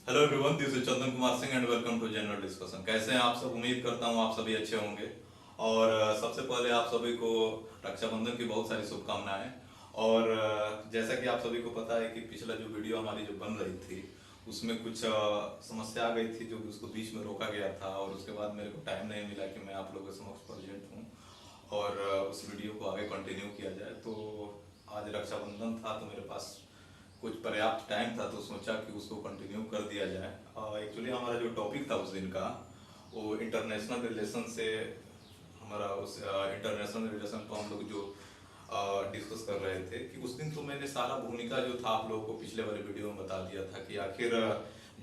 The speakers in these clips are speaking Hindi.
Hello everyone, this is Chandan Kumar Singh and welcome to general discussion. कैसे हैं आप सब? उम्मीद करता हूं आप सभी अच्छे होंगे। और सबसे पहले आप सभी को रक्षाबंधन की बहुत सारी शुभकामनाएं। और जैसा कि आप सभी को पता है कि पिछला जो वीडियो हमारी जो बन रही थी उसमें कुछ समस्या आ गई थी जो कि उसको बीच में रोका गया था, और उसके बाद मेरे को टाइम नहीं मिला कि मैं आप लोगों के समक्ष प्रेजेंट हूँ और उस वीडियो को आगे कंटिन्यू किया जाए। तो आज रक्षाबंधन था तो मेरे पास कुछ पर्याप्त टाइम था, तो सोचा कि उसको कंटिन्यू कर दिया जाए। एक्चुअली हमारा जो टॉपिक था उस दिन का वो इंटरनेशनल रिलेशन से, हमारा उस इंटरनेशनल रिलेशन को हम लोग जो डिस्कस कर रहे थे कि उस दिन तो मैंने सारा भूमिका जो था आप लोगों को पिछले वाले वीडियो में बता दिया था कि आखिर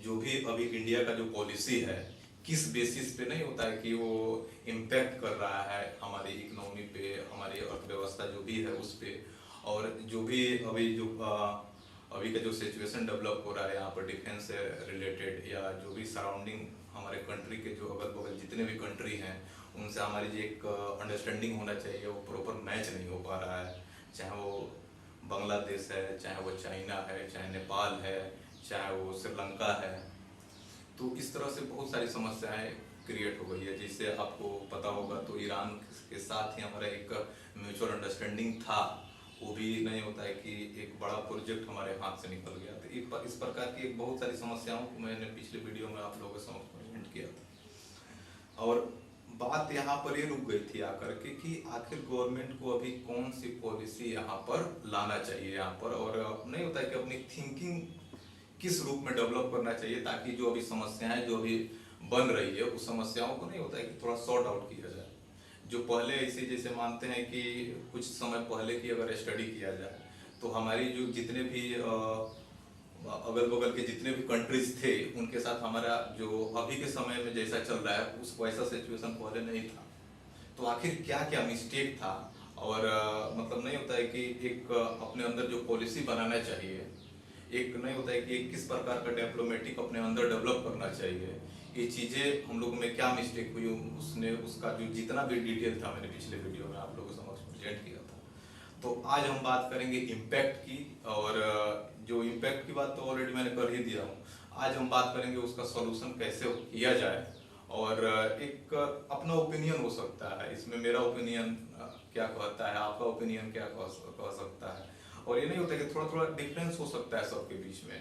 जो भी अभी इंडिया का जो पॉलिसी है किस बेसिस पे नहीं होता है कि वो इम्पैक्ट कर रहा है हमारी इकोनॉमी पे, हमारी अर्थव्यवस्था जो भी है उस पे। और जो भी अभी जो अभी का जो सिचुएशन डेवलप हो रहा है यहाँ पर डिफेंस से रिलेटेड, या जो भी सराउंडिंग हमारे कंट्री के जो अगल बगल जितने भी कंट्री हैं उनसे हमारी जो एक अंडरस्टैंडिंग होना चाहिए वो प्रॉपर मैच नहीं हो पा रहा है। चाहे वो बांग्लादेश है, चाहे वो चाइना है, चाहे नेपाल है, चाहे वो श्रीलंका है। तो इस तरह से बहुत सारी समस्याएं क्रिएट हो गई है। जिससे आपको पता होगा तो ईरान के साथ ही हमारा एक म्यूचुअल अंडरस्टैंडिंग था, वो भी नहीं होता है कि एक बड़ा प्रोजेक्ट हमारे हाथ से निकल गया। तो इस प्रकार की एक बहुत सारी समस्याओं को मैंने पिछले वीडियो में आप लोगों के समक्ष प्रेजेंट किया था। और बात यहाँ पर ये रुक गई थी आकर के कि आखिर गवर्नमेंट को अभी कौन सी पॉलिसी यहाँ पर लाना चाहिए यहाँ पर, और नहीं होता है कि अपनी थिंकिंग किस रूप में डेवलप करना चाहिए ताकि जो अभी समस्याएं जो अभी बन रही है उस समस्याओं को नहीं होता है कि थोड़ा सॉर्ट आउट किया जाए। जो पहले इसे जैसे मानते हैं कि कुछ समय पहले की अगर स्टडी किया जाए तो हमारी जो जितने भी अगल बगल के जितने भी कंट्रीज थे उनके साथ हमारा जो अभी के समय में जैसा चल रहा है उस वैसा सिचुएशन पहले नहीं था। तो आखिर क्या क्या मिस्टेक था, और मतलब नहीं होता है कि एक अपने अंदर जो पॉलिसी बनाना चाहिए, एक नहीं होता है कि एक किस प्रकार का डिप्लोमेटिक अपने अंदर डेवलप करना चाहिए, ये चीज़ें हम लोग में क्या मिस्टेक हुई उसने उसका जो जितना भी डिटेल था मैंने पिछले वीडियो में आप लोगों के समक्ष प्रेजेंट किया था। तो आज हम बात करेंगे इम्पैक्ट की, और जो इम्पैक्ट की बात तो ऑलरेडी मैंने कर ही दिया हूँ। आज हम बात करेंगे उसका सॉल्यूशन कैसे किया जाए, और एक अपना ओपिनियन हो सकता है इसमें, मेरा ओपिनियन क्या कहता है, आपका ओपिनियन क्या कह सकता है। और ये नहीं होता कि थोड़ा थोड़ा डिफरेंस हो सकता है सबके बीच में।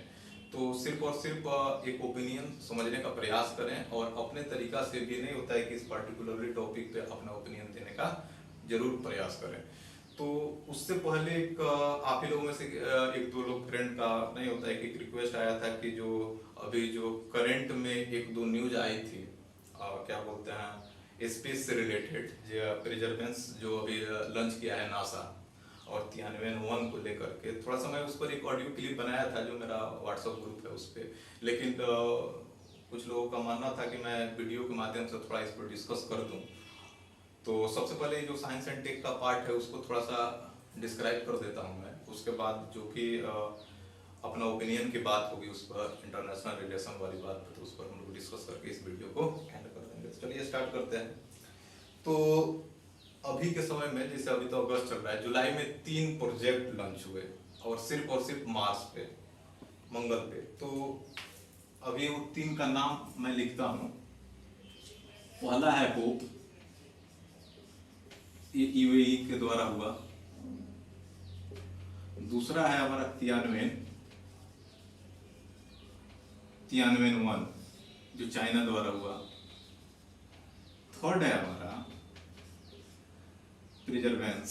तो सिर्फ और सिर्फ एक ओपिनियन समझने का प्रयास करें, और अपने तरीका से भी नहीं होता है कि इस पर्टिकुलरली टॉपिक पे अपना ओपिनियन देने का जरूर प्रयास करें। तो उससे पहले एक आप ही लोगों में से एक दो लोग फ्रेंड का नहीं होता है कि एक रिक्वेस्ट आया था कि जो अभी जो करंट में एक दो न्यूज आई थी, क्या बोलते हैं, स्पेस से रिलेटेड जो प्रिजर्वेंस जो अभी लॉन्च किया है नासा, और Tianwen-1 को लेकर के थोड़ा सा मैं उस पर एक ऑडियो क्लिप बनाया था जो मेरा व्हाट्सएप ग्रुप है उस पर। लेकिन कुछ लोगों का मानना था कि मैं वीडियो के माध्यम से थोड़ा इस पर डिस्कस कर दूं। तो सबसे पहले जो साइंस एंड टेक का पार्ट है उसको थोड़ा सा डिस्क्राइब कर देता हूं मैं। उसके बाद जो कि अपना ओपिनियन की बात होगी उस पर, इंटरनेशनल रिलेशन वाली बात पर, तो उस पर हम लोग डिस्कस करके इस वीडियो को एंड कर देंगे। चलिए स्टार्ट करते हैं। तो अभी के समय में जैसे अभी तो अगस्त चल रहा है, जुलाई में 3 प्रोजेक्ट लॉन्च हुए, और सिर्फ मार्स पे, मंगल पे। तो अभी वो 3 का नाम मैं लिखता हूँ। पहला है होप, ये यूएई के द्वारा हुआ। दूसरा है हमारा तियानवेन 1 जो चाइना द्वारा हुआ। थर्ड है हमारा प्रिजर्वेंस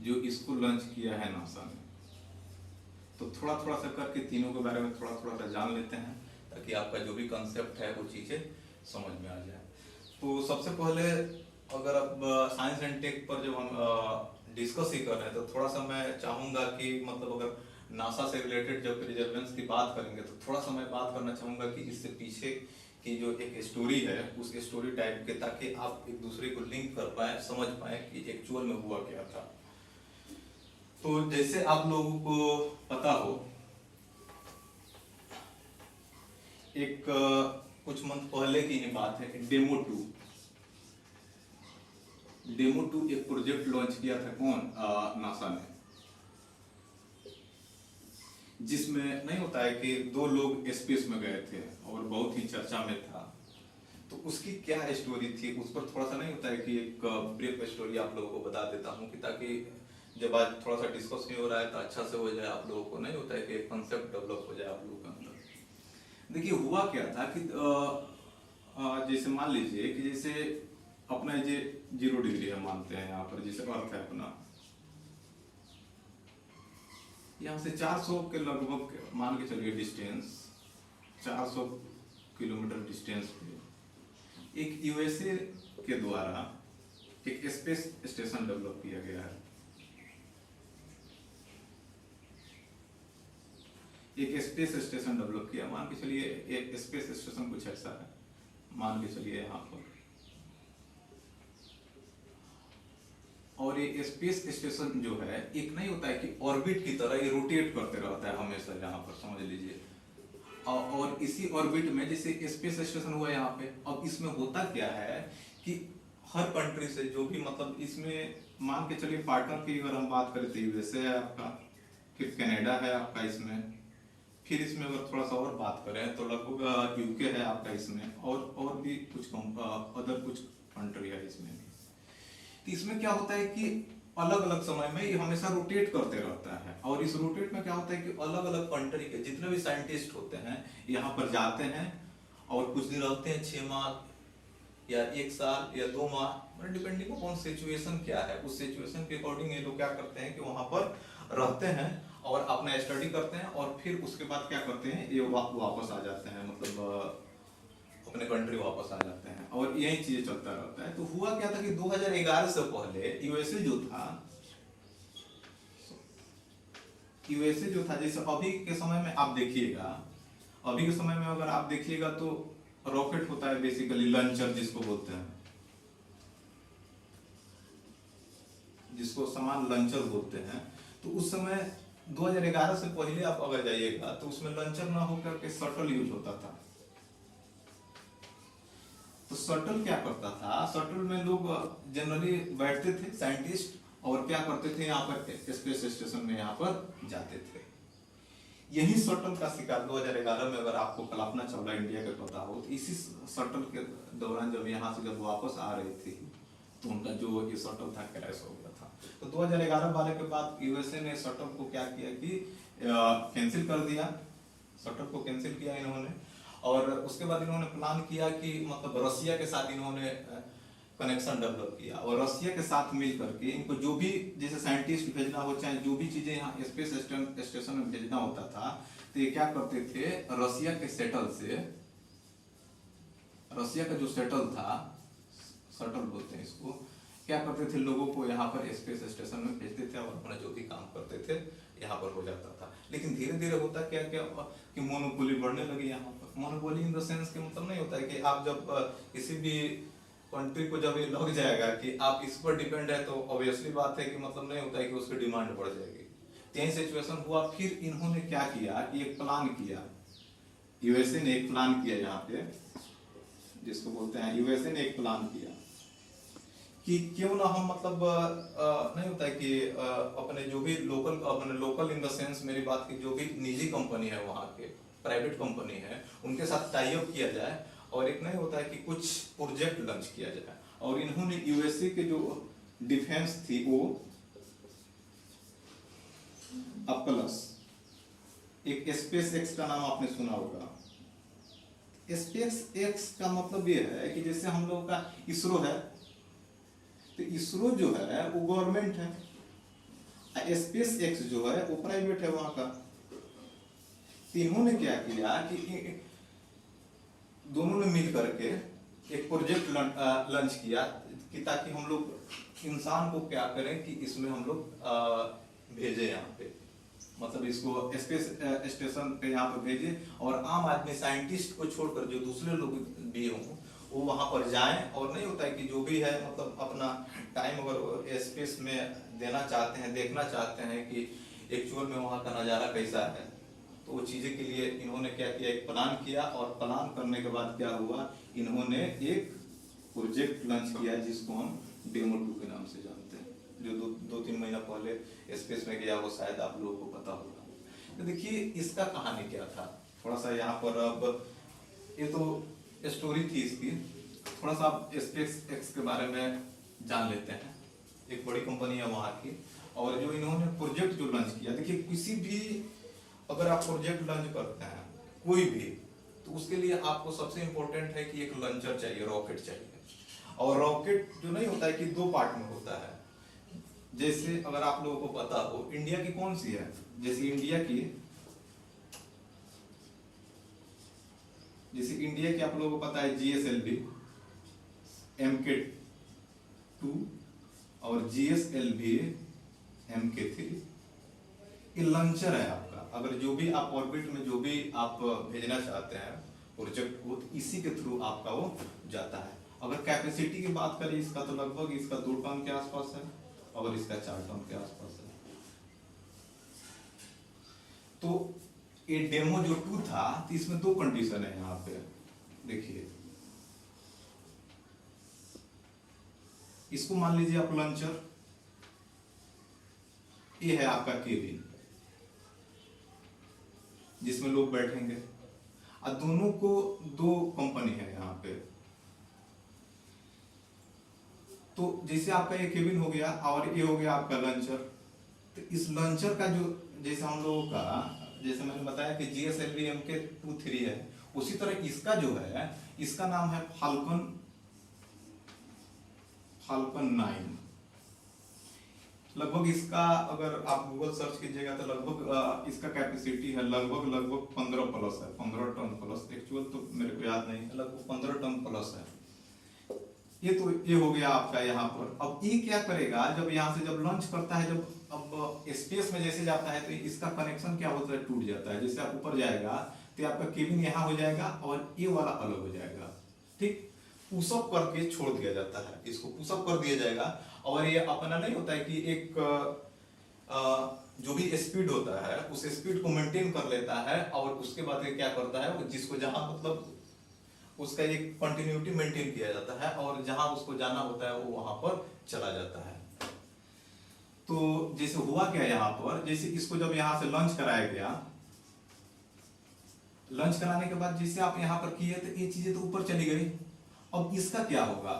जो इसको लॉन्च किया है नासा ने। तो थोड़ा थोड़ा सा करके तीनों के बारे में थोड़ा थोड़ा सा जान लेते हैं ताकि आपका जो भी कंसेप्ट है वो चीज़ें समझ में आ जाए। तो सबसे पहले अगर अब साइंस एंड टेक पर जब हम डिस्कस ही कर रहे हैं तो थोड़ा सा मैं चाहूँगा कि मतलब अगर नासा से रिलेटेड जब प्रिजर्वेंस की बात करेंगे तो थोड़ा सा मैं बात करना चाहूँगा कि इससे पीछे की जो एक स्टोरी है उस स्टोरी टाइप के, ताकि आप एक दूसरे को लिंक कर पाए, समझ पाए कि एक्चुअल में हुआ क्या था। तो जैसे आप लोगों को पता हो, एक कुछ मंथ पहले की ही बात है, डेमो 2 एक प्रोजेक्ट लॉन्च किया था। कौन? नासा ने। जिसमें नहीं होता है कि दो लोग स्पेस में गए थे और बहुत ही चर्चा में था, तो उसकी क्या स्टोरी थी उस पर थोड़ा सा नहीं होता है कि एक ब्रीफ स्टोरी आप लोगों को बता देता हूँ, कि ताकि जब आज थोड़ा सा डिस्कस नहीं हो रहा है तो अच्छा से हो जाए, आप लोगों को नहीं होता है कि एक कंसेप्ट डेवलप हो जाए आप लोगों के अंदर। देखिए हुआ क्या था कि जैसे मान लीजिए कि जैसे अपना ये 0 डिग्री है मानते हैं यहाँ पर, जैसे अर्थ है अपना, यहाँ से 400 के लगभग मान के चलिए डिस्टेंस, 400 किलोमीटर डिस्टेंस पे एक यूएसए के द्वारा एक स्पेस स्टेशन डेवलप किया गया है। एक स्पेस स्टेशन डेवलप किया, मान के चलिए एक स्पेस स्टेशन कुछ ऐसा है, मान के चलिए यहाँ पर, और ये स्पेस स्टेशन जो है एक नहीं होता है कि ऑर्बिट की तरह ये रोटेट करते रहता है हमेशा, यहाँ पर समझ लीजिए। और इसी ऑर्बिट में जैसे स्पेस स्टेशन हुआ यहाँ पे, अब इसमें होता क्या है कि हर कंट्री से जो भी मतलब इसमें मान के चलिए पार्टनर की अगर हम बात करें तो यूएसए है आपका, फिर कनाडा है आपका इसमें, फिर इसमें अगर थोड़ा सा और बात करें तो लगभग यूके है आपका इसमें, और भी कुछ अदर कुछ कंट्री है इसमें भी। तो इसमें क्या होता है कि अलग अलग समय में ये हमेशा रोटेट करते रहता है, और इस रोटेट में क्या होता है कि अलग अलग कंट्री के जितने भी साइंटिस्ट होते हैं यहाँ पर जाते हैं और कुछ दिन रहते हैं, 6 माह या 1 साल या 2 माह, मतलब डिपेंडिंग अपॉन सिचुएशन क्या है, उस सिचुएशन के अकॉर्डिंग ये लोग क्या करते हैं कि वहां पर रहते हैं और अपना स्टडी करते हैं, और फिर उसके बाद क्या करते हैं ये वापस आ जाते हैं, मतलब अपने कंट्री वापस आ जाते हैं, और यही चीजें चलता रहता है। तो हुआ क्या था कि 2011 से पहले यूएसए जो था, जैसे अभी के समय में आप देखिएगा, अभी के समय में अगर आप देखिएगा तो रॉकेट होता है बेसिकली, लॉन्चर जिसको बोलते हैं, जिसको समान लॉन्चर बोलते हैं। तो उस समय 2011 से पहले आप अगर जाइएगा तो उसमें लॉन्चर ना होकर के शटल यूज होता था। तो शटल क्या करता था, शटल में लोग जनरली बैठते थे साइंटिस्ट, और क्या करते थे यहाँ पर स्पेस स्टेशन में यहाँ पर जाते थे। यही शटल का शिकार 2011 में अगर आपको कल्पना चावला इंडिया के पता हो, तो इसी शटल के दौरान जब यहाँ से जब वापस आ रही थी तो उनका जो ये शटल था क्रैश हो गया था। तो 2011 के बाद यूएसए ने शटल को क्या किया कि कैंसिल कर दिया, शटल को कैंसिल किया इन्होंने, और उसके बाद इन्होंने प्लान किया कि मतलब रसिया के साथ इन्होंने कनेक्शन डेवलप किया, और रसिया के साथ मिल करके इनको जो भी जैसे साइंटिस्ट भेजना हो, चाहे जो भी चीजें यहाँ स्पेस स्टेशन में भेजना होता था, तो ये क्या करते थे, रसिया के सेटल से, रसिया का जो सेटल था, शटल बोलते हैं इसको, क्या करते थे लोगों को यहाँ पर स्पेस स्टेशन में भेजते थे और अपना जो भी काम करते थे यहाँ पर हो जाता था। लेकिन धीरे धीरे होता क्या क्या कि मोनोपोली बढ़ने लगी यहाँ पर। मोनोपोली इन द सेंस के मतलब नहीं होता है कि आप जब किसी भी कंट्री को जब ये लग जाएगा कि आप इस पर डिपेंड है, तो ऑब्वियसली बात है कि मतलब नहीं होता है कि उसकी डिमांड बढ़ जाएगी। यही सिचुएशन हुआ। फिर इन्होंने क्या किया कि एक प्लान किया, यूएसए ने एक प्लान किया, यहाँ पे जिसको बोलते हैं यूएसए ने एक प्लान किया कि क्यों ना हम मतलब नहीं होता है कि अपने जो भी लोकल, अपने लोकल इन द सेंस मेरी बात की जो भी निजी कंपनी है, वहाँ के प्राइवेट कंपनी है, उनके साथ टाई अप किया जाए और एक नहीं होता है कि कुछ प्रोजेक्ट लॉन्च किया जाए। और इन्होंने यूएसए के जो डिफेंस थी वो अप्लस, एक स्पेस एक्स का नाम आपने सुना होगा। स्पेस एक्स का मतलब ये है कि जैसे हम लोग का इसरो है, तो इसरो जो है वो गवर्नमेंट है, स्पेस एक्स जो है वो प्राइवेट है वहां का। तो इन्होंने क्या किया कि दोनों ने मिल करके एक प्रोजेक्ट लॉन्च किया कि ताकि हम लोग इंसान को क्या करें कि इसमें हम लोग भेजे यहाँ पे, मतलब इसको स्पेस स्टेशन पे यहाँ पे भेजे, और आम आदमी साइंटिस्ट को छोड़कर जो दूसरे लोग भी हों वो वहाँ पर जाएं। और नहीं होता है कि जो भी है मतलब अपना टाइम अगर स्पेस में देना चाहते हैं, देखना चाहते हैं कि एक्चुअल में वहाँ का नज़ारा कैसा है, तो वो चीज़ें के लिए इन्होंने क्या किया, एक प्लान किया। और प्लान करने के बाद क्या हुआ, इन्होंने एक प्रोजेक्ट लॉन्च किया जिसको हम डेमो 2 के नाम से जानते हैं, जो 2-3 महीना पहले स्पेस में गया, वो शायद आप लोगों को पता होगा। तो देखिए इसका कहानी क्या था, थोड़ा सा यहाँ पर अब ये तो स्टोरी थी इसकी, थोड़ा सा आप स्पेस एक्स के बारे में जान लेते हैं। एक बड़ी कंपनी है वहाँ की, और जो इन्होंने प्रोजेक्ट जो लॉन्च किया, देखिए किसी भी अगर आप प्रोजेक्ट लॉन्च करते हैं कोई भी, तो उसके लिए आपको सबसे इंपॉर्टेंट है कि एक लॉन्चर चाहिए, रॉकेट चाहिए। और रॉकेट जो नहीं होता है कि दो पार्ट में होता है। जैसे अगर आप लोगों को पता हो इंडिया की कौन सी है, जैसे इंडिया की आप लोगों को पता है GSLV, MK2 और GSLV MK3, ये लॉन्चर है आपका। अगर जो भी आप ऑर्बिट में जो भी आप भेजना चाहते हैं प्रोजेक्ट को, तो इसी के थ्रू आपका वो जाता है। अगर कैपेसिटी की बात करें इसका, तो लगभग इसका 2 टन के आसपास है और इसका 4 टन के आसपास है। तो ये डेमो जो 2 था, तो इसमें 2 कंडीशन है यहाँ पे, देखिए इसको मान लीजिए आप लॉन्चर, ये है आपका केबिन जिसमें लोग बैठेंगे, और दोनों को 2 कंपनी है यहाँ पे। तो जैसे आपका ये केबिन हो गया और ये हो गया आपका लॉन्चर। तो इस लॉन्चर का जो, जैसे हम लोगों का, जैसे मैंने बताया कि GSLV MK23 है, उसी तरह इसका जो है, इसका नाम है फाल्कन 9। लगभग इसका अगर आप गूगल सर्च कीजिएगा तो लगभग इसका कैपेसिटी है लगभग 15 प्लस है, 15 टन प्लस, एक्चुअल तो मेरे को याद नहीं है, लगभग 15 टन प्लस है। ये हो गया आपका यहाँ पर। अब ये क्या करेगा, जब यहाँ से जब लॉन्च करता है, जब अब स्पेस में जैसे जाता है, तो इसका कनेक्शन क्या होता है, टूट जाता है। जैसे आप ऊपर जाएगा तो आपका केबिन यहाँ हो जाएगा और ये वाला अलग हो जाएगा, ठीक। पुशअप करके छोड़ दिया जाता है, इसको पुशअप कर दिया जाएगा। और ये अपना नहीं होता है कि एक जो भी स्पीड होता है उस स्पीड को मेंटेन कर लेता है, और उसके बाद ये क्या करता है, जिसको जहां मतलब उसका एक कंटिन्यूटी मेंटेन किया जाता है, और जहां उसको जाना होता है वो वहां पर चला जाता है। तो जैसे हुआ क्या यहाँ पर, जैसे इसको जब यहाँ से लॉन्च कराया गया, लॉन्च कराने के बाद जैसे आप यहाँ पर किए, तो ये चीजें तो ऊपर चली गई। अब इसका क्या होगा,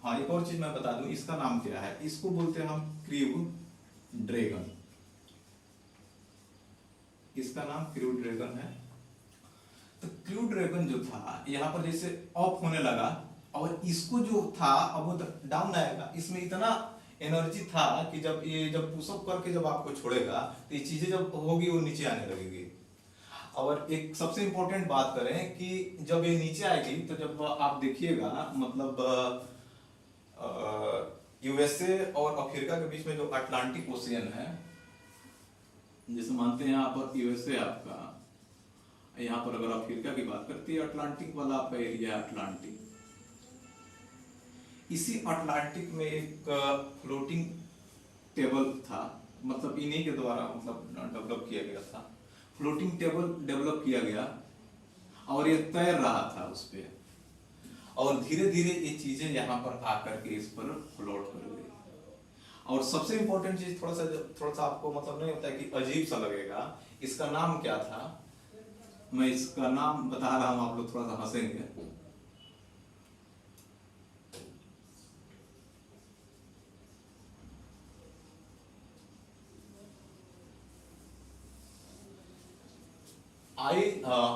हाँ एक और चीज मैं बता दूं, इसका नाम क्या है, इसको बोलते हैं हम क्रू ड्रैगन। इसका नाम क्रू ड्रैगन है। तो क्रू ड्रैगन जो था, यहाँ पर जैसे ऑफ होने लगा, और इसको जो था अब वो डाउन आएगा। इसमें इतना एनर्जी था कि जब पुशअप करके जब आपको छोड़ेगा, तो ये चीजें जब होगी वो नीचे आने लगेगी। और एक सबसे इंपॉर्टेंट बात करें कि जब ये नीचे आएगी, तो जब आप देखिएगा, मतलब USA और अफ्रीका के बीच में जो अटलांटिक ओशियन है, जैसे मानते हैं यहाँ पर USA आपका, यहाँ पर अगर अफ्रीका की बात करती है, अटलांटिक वाला आपका एरिया है अटलांटिक। इसी अटलांटिक में एक फ्लोटिंग टेबल था, मतलब इन्हीं के द्वारा मतलब डेवलप किया गया था। फ्लोटिंग टेबल डेवलप किया गया और ये तैर रहा था उस पे, और धीरे धीरे ये चीजें यहाँ पर आकर के इस पर फ्लोट कर गई। और सबसे इंपॉर्टेंट चीज, थोड़ा सा आपको मतलब नहीं होता है कि अजीब सा लगेगा, इसका नाम क्या था, मैं इसका नाम बता रहा हूं, आप लोग थोड़ा सा हंसेंगे।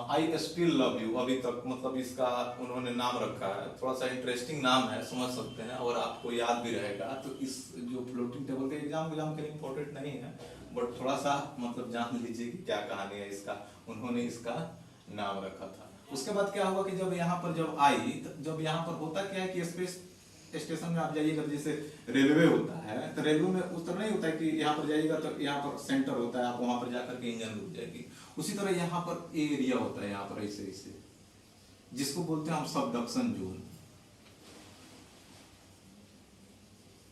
आई स्टिल लव यू, अभी तक मतलब इसका उन्होंने नाम रखा है। थोड़ा सा इंटरेस्टिंग नाम है, समझ सकते हैं, और आपको याद भी रहेगा। तो इस जो फ्लोटिंग टेबल का एग्जाम के लिए इम्पोर्टेंट नहीं है, बट थोड़ा सा मतलब जान लीजिए कि क्या कहानी है इसका, उन्होंने इसका नाम रखा था। उसके बाद क्या हुआ कि जब यहाँ पर जब आई, जब यहाँ पर होता क्या है कि स्पेस स्टेशन में आप जाइएगा, जैसे रेलवे होता है, तो रेलवे में उस तरह नहीं होता है कि यहाँ पर जाइएगा तो यहाँ पर सेंटर होता है, आप वहां पर जाकर के इंजन रुक जाएगी। उसी तरह यहाँ पर एरिया होता है, यहाँ पर ऐसे जिसको बोलते हैं हम सबडक्शन जोन,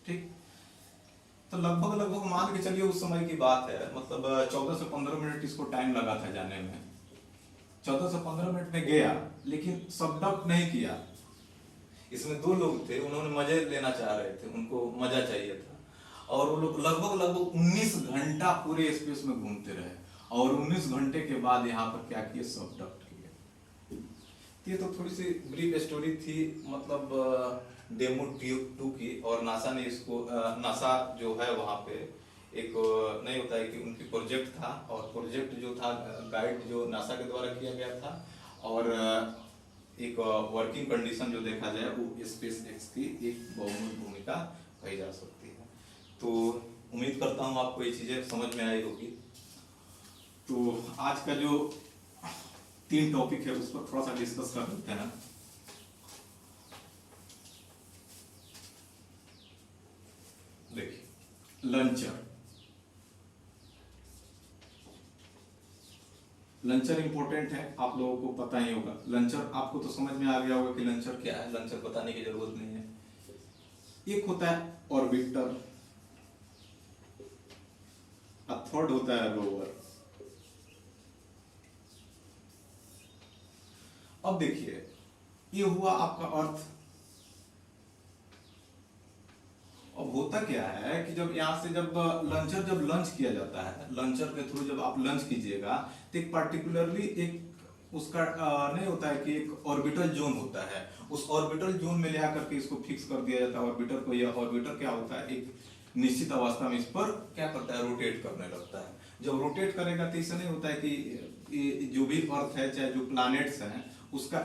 ठीक। तो लगभग मान के चलिए उस समय की बात है, मतलब 14 से 15 मिनट इसको टाइम लगा था जाने में। 14 से 15 मिनट में गया, लेकिन सबडक्ट नहीं किया। इसमें 2 लोग थे, उन्होंने मजे लेना चाह रहे थे, उनको मजा चाहिए था। और वो लोग लगभग लगभग 19 घंटा पूरे स्पेस में घूमते रहे, और 19 घंटे के बाद यहाँ पर क्या किए, सबडक्ट किए। ये तो थोड़ी सी ब्रीफ स्टोरी थी, मतलब डेमो 2 की। और नासा ने इसको नासा जो है वहाँ पे एक नहीं होता है कि उनकी प्रोजेक्ट था, और प्रोजेक्ट जो था गाइड जो नासा के द्वारा किया गया था, और एक वर्किंग कंडीशन जो देखा जाए वो स्पेस एक्स की एक बहुमुखी भूमिका कही जा सकती है। तो उम्मीद करता हूँ आपको ये चीज़ें समझ में आई होगी। तो आज का जो 3 टॉपिक है उस पर थोड़ा सा डिस्कस कर लेते हैं। देखिए, लंचर लंचर इंपॉर्टेंट है, आप लोगों को पता ही होगा। लंचर आपको तो समझ में आ गया होगा कि लंचर क्या है, लंचर बताने की जरूरत नहीं है। एक होता है ऑर्बिटर, थर्ड होता है रोवर। अब देखिए, ये हुआ आपका अर्थ। अब होता क्या है कि जब यहाँ से जब लंच किया जाता है, लंचर के थ्रू जब आप लंच कीजिएगा तो एक पर्टिकुलरली एक उसका नहीं होता है कि एक ऑर्बिटल जोन होता है, उस ऑर्बिटल जोन में ले आकर के इसको फिक्स कर दिया जाता है ऑर्बिटर को। यह ऑर्बिटर क्या होता है, एक निश्चित अवस्था में इस पर क्या करता है, रोटेट करने लगता है। जब रोटेट करेगा तो ऐसा नहीं होता है कि जो भी अर्थ है चाहे जो प्लैनेट्स हैं उसका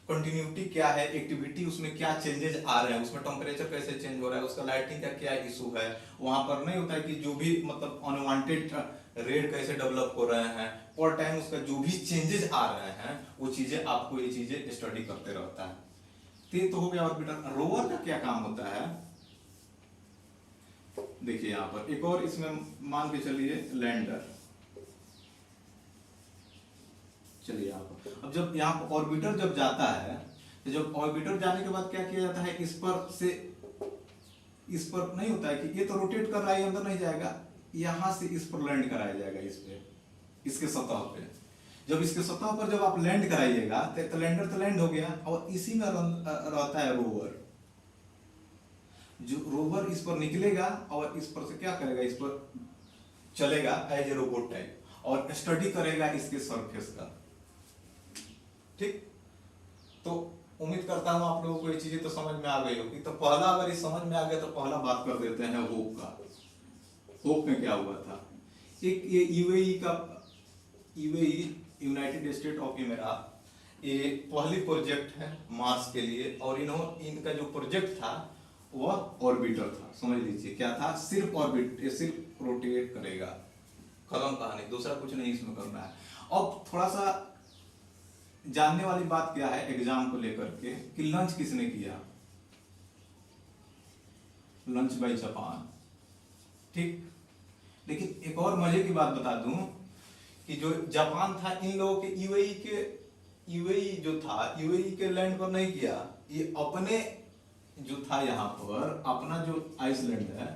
कंटिन्यूटी क्या है, एक्टिविटी उसमें क्या चेंजेस आ रहे हैं, उसमें टेम्परेचर कैसे चेंज हो रहा है, उसका लाइटिंग का क्या इशू है, वहां पर नहीं होता है कि जो भी मतलब अनवांटेड रेड कैसे डेवलप हो रहे हैं, और टाइम उसका जो भी चेंजेस आ रहे हैं वो चीजें आपको ये चीजें स्टडी करते रहता है। तो ये तो हो गया ऑर्बिटर। रोवर का क्या काम होता है, देखिए यहाँ पर एक और इसमें मान के चलिए लैंडर। चलिए यहाँ पर अब जब यहाँ पर ऑर्बिटर जब जाता है, तो जब ऑर्बिटर जाने के बाद क्या किया जाता है, इस पर नहीं होता है कि ये तो रोटेट कर रहा है, अंदर नहीं जाएगा, यहां से इस पर लैंड कराया जाएगा, इस पे इसके सतह पे। जब इसके सतह पर जब आप लैंड कराइएगा तो लैंडर तो लैंड हो गया, और इसी में रहता है रोवर। जो रोवर इस पर निकलेगा और इस पर से क्या करेगा, इस पर चलेगा एज ए रोबोट टाइप, और स्टडी करेगा इसके सरफेस का। ठीक, तो उम्मीद करता हूं आप लोगों को ये चीजें तो समझ में आ गई होगी। तो पहला अगर ये समझ में आ गया तो पहला बात कर देते हैं होप का। होप में क्या हुआ था, एक ये UAE United state of America, ये पहली प्रोजेक्ट है मार्स के लिए, और इनका जो प्रोजेक्ट था वह ऑर्बिटर था। समझ लीजिए क्या था, सिर्फ ऑर्बिट, ये सिर्फ रोटेट करेगा, खत्म कहानी, दूसरा कुछ नहीं इसमें करना है। अब थोड़ा सा जानने वाली बात क्या है एग्जाम को लेकर के, कि लंच किसने किया, लंच बाय जापान। ठीक, लेकिन एक और मजे की बात बता दूं कि जो जापान था, इन लोगों के यूएई जो था, यूएई के लैंड पर नहीं किया, ये अपने जो था यहाँ पर अपना जो आइसलैंड है,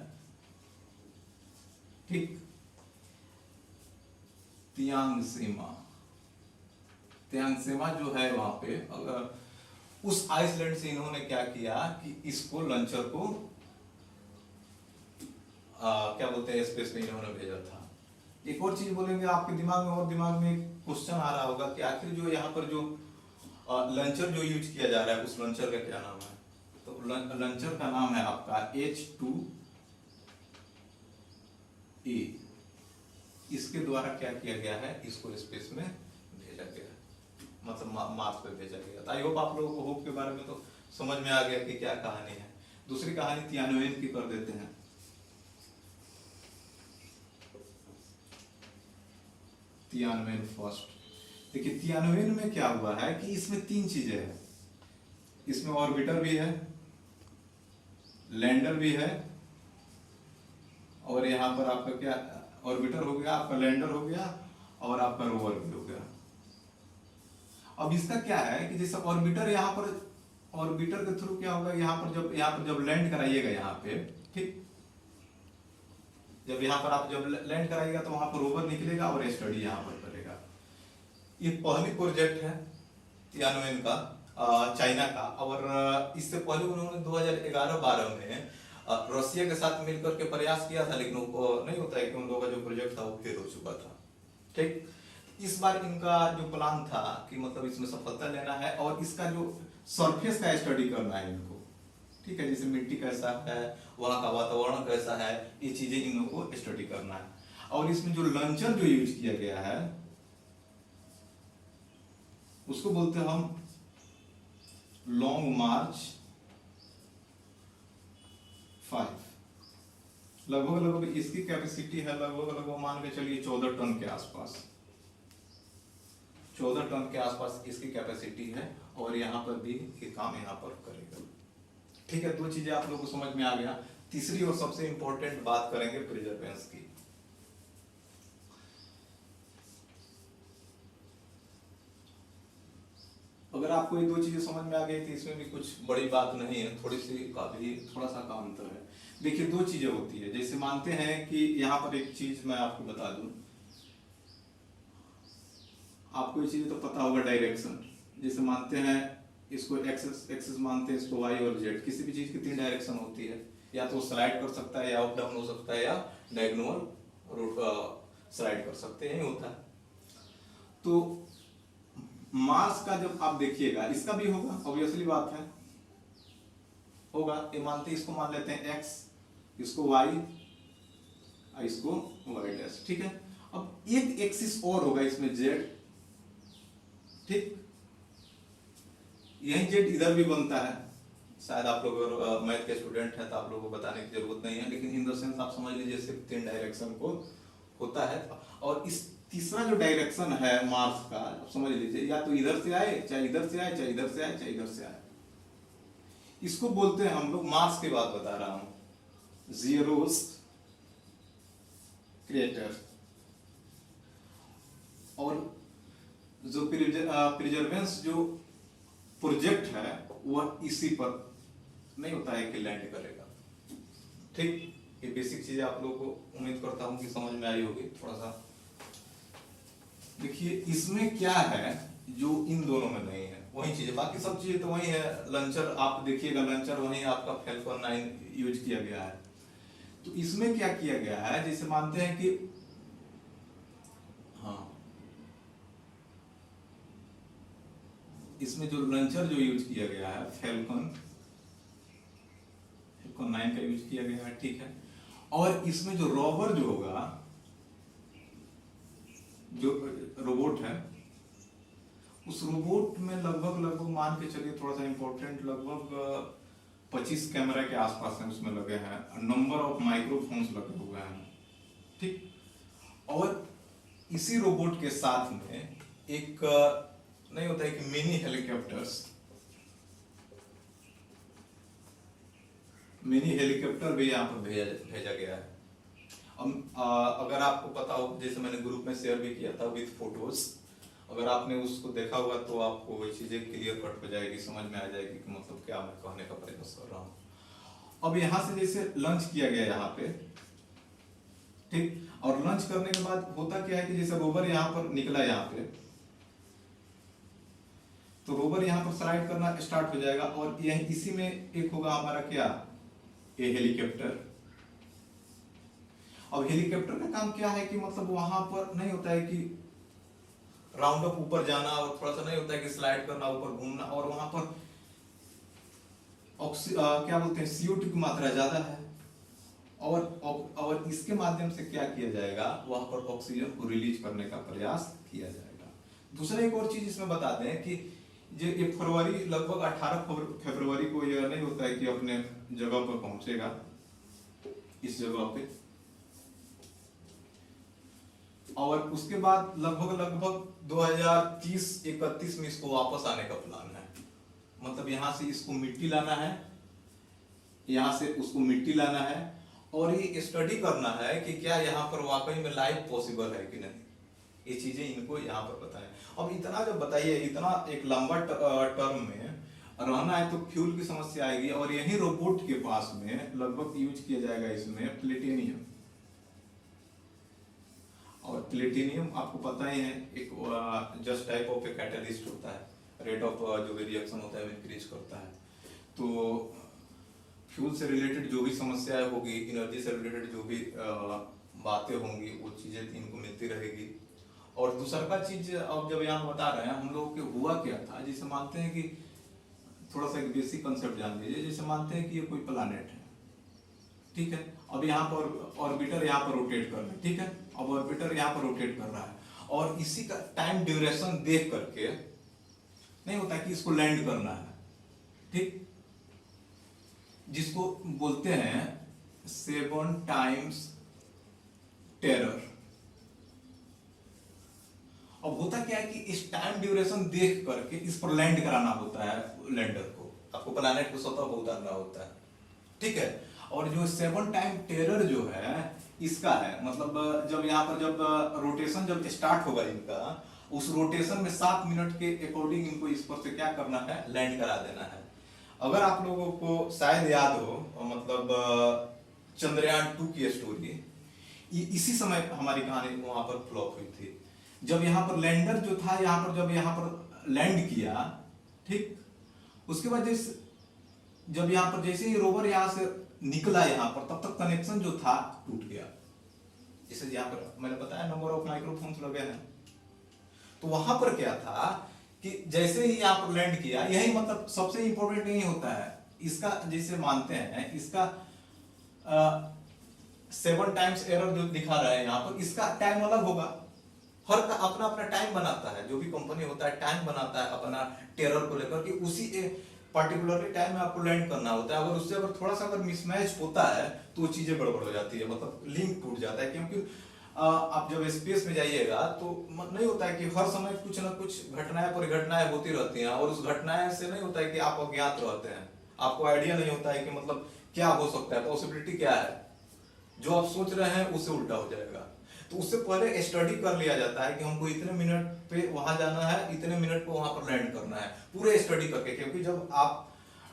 ठीक, तियांगसेमा जो है वहां पे, उस आइसलैंड से इन्होंने क्या किया कि इसको लंचर को क्या बोलते हैं स्पेस में इन्होंने भेजा था। एक और चीज बोलेंगे आपके दिमाग में क्वेश्चन आ रहा होगा कि आखिर जो यहाँ पर जो लंचर जो यूज किया जा रहा है उस लंचर का क्या नाम है। तो लंचर का नाम है आपका H2A। इसके द्वारा क्या किया गया है, इसको स्पेस में भेजा गया, मतलब मार्स पे भेजा गया। आई होप आप लोगों को होप के बारे में तो समझ में आ गया कि क्या कहानी है। दूसरी कहानी तियानवेन की कर देते हैं। तियानवेन फर्स्ट, देखिए तियानवेन में क्या हुआ है कि इसमें 3 चीजें हैं, इसमें ऑर्बिटर भी है, लैंडर भी है, और यहाँ पर आपका क्या ऑर्बिटर हो गया, आपका लैंडर हो गया, और आपका रोवर भी हो गया। अब इसका क्या है कि जैसे ऑर्बिटर यहाँ पर, ऑर्बिटर के थ्रू क्या होगा, यहाँ पर जब लैंड कराइएगा यहाँ पे, ठीक, जब यहाँ पर आप जब लैंड कराइएगा तो वहां पर रोवर निकलेगा और स्टडी यहाँ पर करेगा। ये पहली प्रोजेक्ट है तियानवेन का, चाइना का। और इससे पहले उन्होंने 2011-12 में रसिया के साथ मिलकर के प्रयास किया था, लेकिन वो नहीं होता है कि उन लोगों का जो प्रोजेक्ट था वो फेल हो चुका था। ठीक, इस बार इनका जो प्लान था कि मतलब इसमें सफलता लेना है और इसका जो सरफेस का स्टडी करना है इनको, ठीक है, जैसे मिट्टी कैसा है, वहाँ का वातावरण कैसा है, ये चीजें इन लोगों को स्टडी करना है। और इसमें जो लॉन्चर जो यूज किया गया है उसको बोलते हैं हम लॉन्ग मार्च 5। लगभग इसकी कैपेसिटी है लगभग मान के चलिए 14 टन के आसपास, 14 टन के आसपास इसकी कैपेसिटी है। और यहाँ पर भी ये काम यहाँ पर करेगा। ठीक है, दो चीजें आप लोगों को समझ में आ गया। तीसरी और सबसे इंपॉर्टेंट बात करेंगे प्रिजर्वेंस की। अगर आपको ये दो चीजें समझ में आ गई तो इसमें भी कुछ बड़ी बात नहीं है, थोड़ा सा काम अंतर है। देखिए, दो चीजें होती है, जैसे मानते हैं कि यहाँ पर एक चीज मैं आपको बता दूं, आपको ये चीज तो पता होगा डायरेक्शन। जैसे मानते हैं इसको एक्सेस मानते हैं, इसको वाई और जेड, किसी भी चीज की 3 डायरेक्शन होती है, या तो स्लाइड कर सकता है, या अप डाउन हो सकता है, या डायगोनल रूट स्लाइड कर सकते हैं, होता है। तो मार्स का जब आप देखिएगा, इसका भी होगा, ऑब्वियसली बात है, होगा। ये मानते हैं, इसको मान लेते हैं एक्स, इसको वाई, इसको वाई डैश, ठीक है। अब एक एक्सिस और होगा इसमें जेड, ठीक, यही जेड इधर भी बनता है। शायद आप लोग अगर मैथ के स्टूडेंट हैं तो आप लोगों को बताने की जरूरत नहीं है, लेकिन इन द सेंस आप समझ लीजिए सिर्फ 3 डायरेक्शन को होता है। और इस तीसरा जो डायरेक्शन है मार्स का, आप समझ लीजिए, या तो इधर से आए, चाहे इधर से आए, चाहे इधर से आए, चाहे इधर से आए, इसको बोलते हैं हम लोग, मार्स की बात बता रहा हूं, ज़ीरोस क्रिएटर। और जो प्रिजर्वेंस जो प्रोजेक्ट है वह इसी पर नहीं होता है कि लैंड करेगा। ठीक, ये बेसिक चीजें आप लोगों को उम्मीद करता हूं कि समझ में आई होगी। थोड़ा सा देखिए, इसमें क्या है जो इन दोनों में नहीं है, वही चीजें, बाकी सब चीजें तो वही है। लॉन्चर आप देखिएगा, लॉन्चर वही आपका फैल्कन 9 यूज किया गया है। तो इसमें क्या किया गया है, जैसे मानते हैं कि हाँ, इसमें जो लॉन्चर जो यूज किया गया है फैल्कन 9 का यूज किया गया है, ठीक है। और इसमें जो रोवर जो होगा, जो रोबोट है, उस रोबोट में लगभग मान के चलिए, थोड़ा सा इंपॉर्टेंट, लगभग 25 कैमरा के आसपास हैं उसमें लगे हैं, नंबर ऑफ माइक्रोफोन्स लगे हुए हैं, ठीक। और इसी रोबोट के साथ में एक नहीं होता है कि मिनी हेलीकॉप्टर भी यहाँ पर भेजा गया है। अगर आपको पता हो, जैसे मैंने ग्रुप में शेयर भी किया था विद फोटोज, अगर आपने उसको देखा होगा तो आपको वही चीजें क्लियर कट हो जाएगी, समझ में आ जाएगी कि मतलब क्या मैं कहने का प्रयास कर रहा हूँ। अब यहाँ से जैसे लॉन्च किया गया यहाँ पे, ठीक, और लॉन्च करने के बाद होता क्या है कि जैसे रोवर यहाँ पर निकला यहाँ पे, तो रोवर यहाँ पर स्लाइड करना स्टार्ट हो जाएगा। और यही इसी में एक होगा हमारा क्या, ये हेलीकॉप्टर। अब हेलीकॉप्टर का काम क्या है कि मतलब वहां पर नहीं होता है कि राउंड अप ऊपर जाना, और थोड़ा सा नहीं होता है कि स्लाइड करना, ऊपर घूमना, और वहां पर क्या बोलते हैं, CO2 की मात्रा ज्यादा है। और इसके माध्यम से क्या किया जाएगा, वहां पर ऑक्सीजन को रिलीज करने का प्रयास किया जाएगा। दूसरा एक और चीज इसमें बता दें कि जो ये फरवरी, लगभग 18 फरवरी को यह नहीं होता है कि अपने जगह पर पहुंचेगा, इस जगह पे। और उसके बाद लगभग 2030-31 में इसको वापस आने का प्लान है। मतलब यहाँ से इसको मिट्टी लाना है, यहाँ से उसको मिट्टी लाना है, और ये स्टडी करना है कि क्या यहाँ पर वाकई में लाइफ पॉसिबल है कि नहीं। ये चीजें इनको यहाँ पर बताएं। अब इतना जब बताइए, इतना एक लंबा टर्म में रहना है तो फ्यूल की समस्या आएगी। और यही रोबोट के पास में लगभग यूज किया जाएगा इसमें प्लेटिनियम। और प्लेटिनियम आपको पता ही है, एक just type of a catalyst होता है, रेट ऑफ जो भी रिएक्शन होता है वो इंक्रीज करता है। तो फ्यूल से रिलेटेड जो भी समस्याएं होगी, एनर्जी से रिलेटेड जो भी बातें होंगी, वो चीजें इनको मिलती रहेगी। और दूसरा का चीज अब जब यहाँ बता रहे हैं हम लोग के हुआ क्या था, जैसे मानते हैं कि थोड़ा सा एक बेसिक कंसेप्ट जान लीजिए। जैसे मानते हैं कि ये कोई प्लानेट है, ठीक है, अब यहाँ पर ऑर्बिटर यहाँ पर रोटेट कर रहा है, ठीक है, अब ऑर्बिटर यहाँ पर रोटेट कर रहा है और इसी का टाइम ड्यूरेशन देख करके नहीं होता कि इसको लैंड करना है, ठीक, जिसको बोलते हैं 7 टाइम्स टेरर। अब होता क्या है कि इस टाइम ड्यूरेशन देख करके इस पर लैंड कराना होता है लैंडर को, आपको प्लैनेट को सतह पर उतारना होता है, ठीक है। और जो 7 टाइम टेरर जो है इसका है, मतलब जब यहाँ पर जब रोटेशन जब स्टार्ट होगा इनका, उस रोटेशन में 7 मिनट के अकॉर्डिंग इनको इस पर से क्या करना है, लैंड करा देना है। अगर आप लोगों को शायद याद हो, मतलब चंद्रयान 2 की स्टोरी, इसी समय हमारी कहानी वहां पर फ्लॉप हुई थी। जब यहाँ पर लैंडर जो था यहाँ पर जब यहाँ पर लैंड किया, ठीक, उसके बाद जब यहाँ पर जैसे ही रोवर यहाँ से निकला यहाँ पर, तब तक कनेक्शन जो था टूट गया। जैसे यहाँ पर मैंने बताया नंबर ऑफ माइक्रोफोन्स लगे हैं, तो वहां पर क्या था कि जैसे ही यहाँ पर लैंड किया, यही मतलब सबसे इंपॉर्टेंट यही होता है इसका, जैसे मानते हैं इसका 7 टाइम्स एरर जो दिखा रहा है यहाँ पर, इसका टाइम अलग होगा। हर का अपना अपना टाइम बनाता है, जो भी कंपनी होता है टाइम बनाता है अपना टेरर को लेकर कि उसी पर्टिकुलरली टाइम में आपको लैंड करना होता है। अगर उससे अगर थोड़ा सा अगर मिसमैच होता है तो चीजें गड़बड़ हो जाती है, मतलब लिंक टूट जाता है। क्योंकि आप जब स्पेस में जाइएगा तो नहीं होता है कि हर समय कुछ ना कुछ घटनाएं परिघटनाएं होती रहती हैं, और उस घटनाएं से नहीं होता है कि आप अज्ञात रहते हैं, आपको आइडिया नहीं होता है कि मतलब क्या हो सकता है, पॉसिबिलिटी क्या है, जो आप सोच रहे हैं उससे उल्टा हो जाएगा। तो उससे पहले स्टडी कर लिया जाता है कि हमको इतने मिनट पे वहां जाना है, इतने मिनट पे वहां पर लैंड करना है, पूरे स्टडी करके। क्योंकि जब आप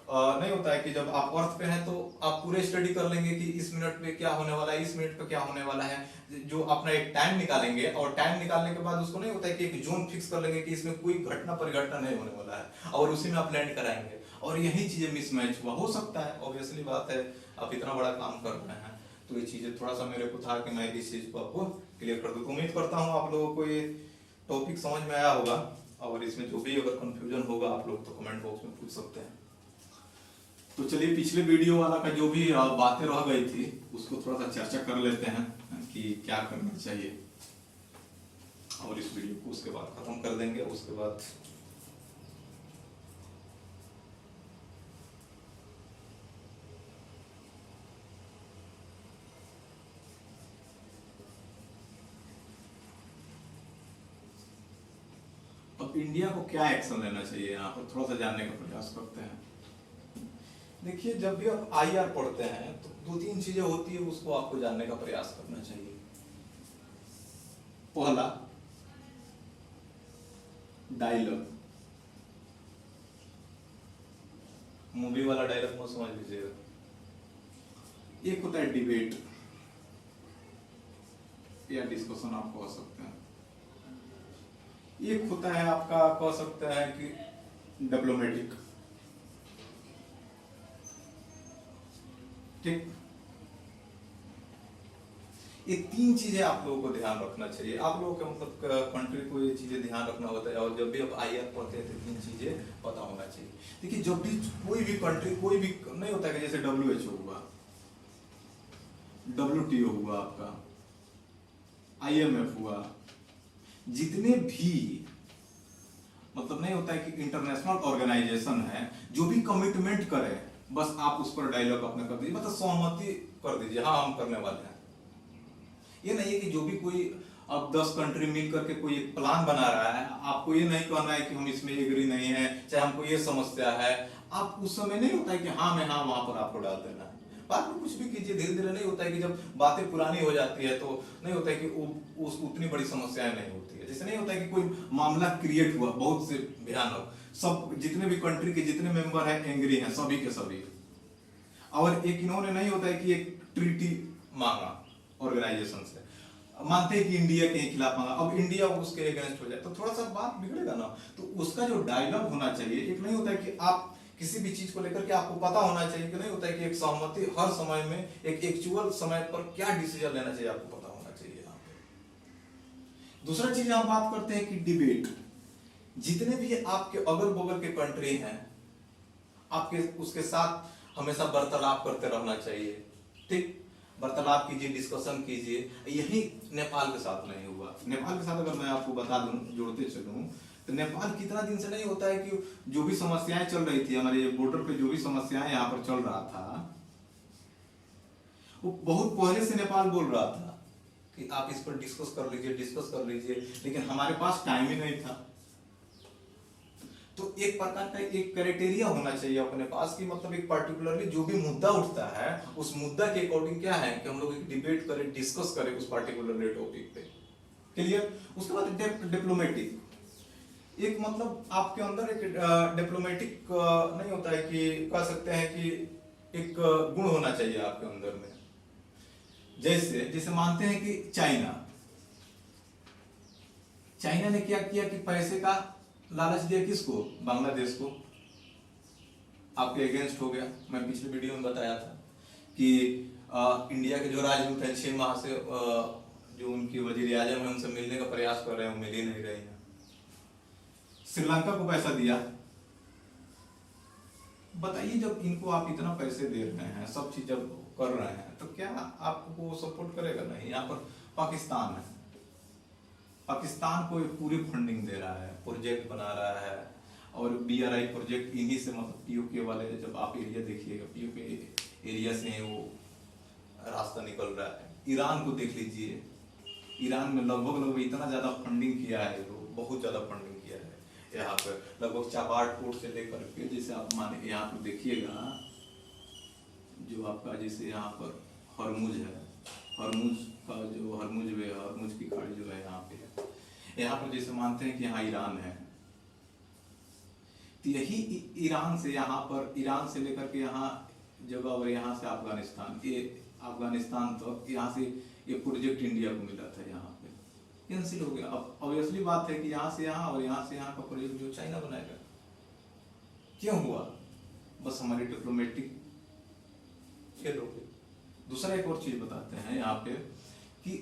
नहीं होता है कि जब आप अर्थ पे हैं तो आप पूरे स्टडी कर लेंगे कि इस मिनट पे क्या होने वाला है, इस मिनट पे क्या होने वाला है, जो अपना एक टाइम निकालेंगे, और टाइम निकालने के बाद उसको नहीं होता है कि एक जोन फिक्स कर लेंगे कि इसमें कोई घटना परिघटना नहीं होने वाला है, और उसी में आप लैंड कराएंगे, और यही चीजें मिसमैच हुआ हो सकता है। ऑब्वियसली बात है, आप इतना बड़ा काम कर रहे हैं तो ये चीजें थोड़ा सा मेरे को था कि मैं इस चीज को आपको क्लियर कर दूं। उम्मीद करता हूँ आप लोगों को ये टॉपिक समझ में आया होगा, और इसमें जो भी अगर कंफ्यूजन होगा आप लोग तो कमेंट बॉक्स में पूछ सकते हैं। तो चलिए पिछले वीडियो वाला का जो भी बातें रह गई थी उसको थोड़ा सा चर्चा कर लेते हैं कि क्या करना चाहिए, और इस वीडियो को उसके बाद खत्म कर देंगे। उसके बाद अब इंडिया को क्या एक्शन लेना चाहिए, यहाँ पर थोड़ा सा जानने का प्रयास करते हैं। देखिए, जब भी आप आईआर पढ़ते हैं तो 2-3 चीजें होती है, उसको आपको जानने का प्रयास करना चाहिए। पहला, डायलॉग, मूवी वाला डायलॉग मत समझ लीजिएगा। एक होता है डिबेट या डिस्कशन आप कह सकते हैं, एक होता है आपका कह सकते हैं कि डिप्लोमेटिक, ठीक। ये 3 चीजें आप लोगों को ध्यान रखना चाहिए। आप लोगों के मतलब कंट्री को ये चीजें ध्यान रखना होता है, और जब भी आप आईआर पढ़ते हैं तो 3 चीजें पता होना चाहिए। देखिए, जब भी कोई भी कंट्री, कोई भी नहीं होता है कि जैसे WHO हुआ, WTO हुआ, आपका IMF हुआ, जितने भी मतलब नहीं होता है कि इंटरनेशनल ऑर्गेनाइजेशन है, जो भी कमिटमेंट करे बस आप उस पर डायलॉग अपना कर दीजिए, मतलब सहमति कर दीजिए, हाँ हम करने वाले हैं। ये नहीं है कि जो भी कोई अब 10 कंट्री मिल करके कोई एक प्लान बना रहा है, आपको ये नहीं कहना है कि हम इसमें एग्री नहीं है, चाहे हमको ये समस्या है, आप उस समय नहीं होता है कि हाँ मैं हाँ वहां पर आपको डाल देना है। बाद में कुछ भी कीजिए, धीरे धीरे। नहीं होता है कि जब बातें पुरानी हो जाती है तो नहीं होता है कि उतनी बड़ी समस्याएं नहीं होती है। जैसे नहीं होता है कि कोई मामला क्रिएट हुआ बहुत से भयानक, सब जितने भी कंट्री के जितने मेंबर हैं एंग्री हैं, सभी के सभी, और एक इन्होंने नहीं होता है कि एक ट्रीटी मांगा ऑर्गेनाइजेशन से, मानते हैं कि इंडिया के खिलाफ मांगा, अब इंडिया उसके अगेंस्ट हो जाए तो थोड़ा सा बात बिगड़ेगा ना। तो उसका जो डायलॉग होना चाहिए, एक नहीं होता है कि आप किसी भी चीज को लेकर के आपको पता होना चाहिए कि नहीं होता है कि एक सहमति हर समय में एक एक्चुअल समय पर क्या डिसीजन लेना चाहिए आपको पता होना चाहिए यहाँ पे। दूसरा चीज हम बात करते हैं कि डिबेट, जितने भी आपके अगल बगल के कंट्री हैं आपके उसके साथ हमेशा वार्तालाप करते रहना चाहिए, ठीक, वार्तालाप कीजिए, डिस्कशन कीजिए। यही नेपाल के साथ नहीं हुआ। नेपाल के साथ अगर मैं आपको बता दूं, जोड़ते चलूं, तो नेपाल कितना दिन से नहीं होता है कि जो भी समस्याएं चल रही थी हमारे बॉर्डर पे, जो भी समस्याएं यहाँ पर चल रहा था, वो बहुत पहले से नेपाल बोल रहा था कि आप इस पर डिस्कस कर लीजिए, लेकिन हमारे पास टाइम ही नहीं था। तो एक प्रकार का एक क्राइटेरिया होना चाहिए अपने पास कि मतलब एक पर्टिकुलरली जो भी मुद्दा उठता है उस मुद्दा के अकॉर्डिंग क्या है कि हम लोग एक डिबेट करें, डिस्कस करें उस पर्टिकुलर टॉपिक पे। क्लियर? उसके बाद डिप्लोमेटिक, एक मतलब आपके अंदर एक डिप्लोमेटिक नहीं होता है कि कह सकते हैं कि एक गुण होना चाहिए आपके अंदर में। जैसे मानते हैं कि चाइना ने क्या किया कि पैसे का लालच दिया किसको? बांग्लादेश को। आपके अगेंस्ट हो गया। मैं पिछले वीडियो में बताया था कि इंडिया के जो राजदूत हैं 6 माह से जो उनकी वजीर आजम है उनसे मिलने का प्रयास कर रहे हैं, मिल ही नहीं रहे हैं। श्रीलंका को पैसा दिया। बताइए, जब इनको आप इतना पैसे दे रहे हैं, सब चीज जब कर रहे हैं, तो क्या आपको सपोर्ट करेगा? नहीं। यहाँ पर पाकिस्तान है, पाकिस्तान को पूरी फंडिंग दे रहा है, प्रोजेक्ट बना रहा है, और BRI प्रोजेक्ट इन्हीं से, मतलब POK वाले, जब आप एरिया देखिएगा POK एरिया से वो रास्ता निकल रहा है। ईरान को देख लीजिए, ईरान में लगभग इतना ज्यादा फंडिंग किया है, वो बहुत ज्यादा फंडिंग किया है। यहाँ पर लगभग चाबार्ड पोर्ट से लेकर के, जैसे आप माने यहाँ पर देखिएगा, जो आपका जैसे यहाँ पर हरमुज है, हरमुज का जो हरमुज की खाड़ी जो है यहाँ पे है, यहाँ पर जैसे मानते हैं कि यहाँ ईरान है, तो यही ईरान से यहाँ पर, ईरान से लेकर के यहाँ जगह, और यहाँ से अफगानिस्तान, ये अफगानिस्तान तक, यहाँ से ये प्रोजेक्ट इंडिया को मिला था, यहाँ पे कैंसिल हो गया। अब ऑब्वियसली बात है कि यहाँ से यहाँ और यहाँ से यहाँ का प्रोजेक्ट जो चाइना बनाएगा। क्यों हुआ? बस हमारी डिप्लोमेटिक फेल हो गई। दूसरा एक और चीज बताते हैं यहाँ पे कि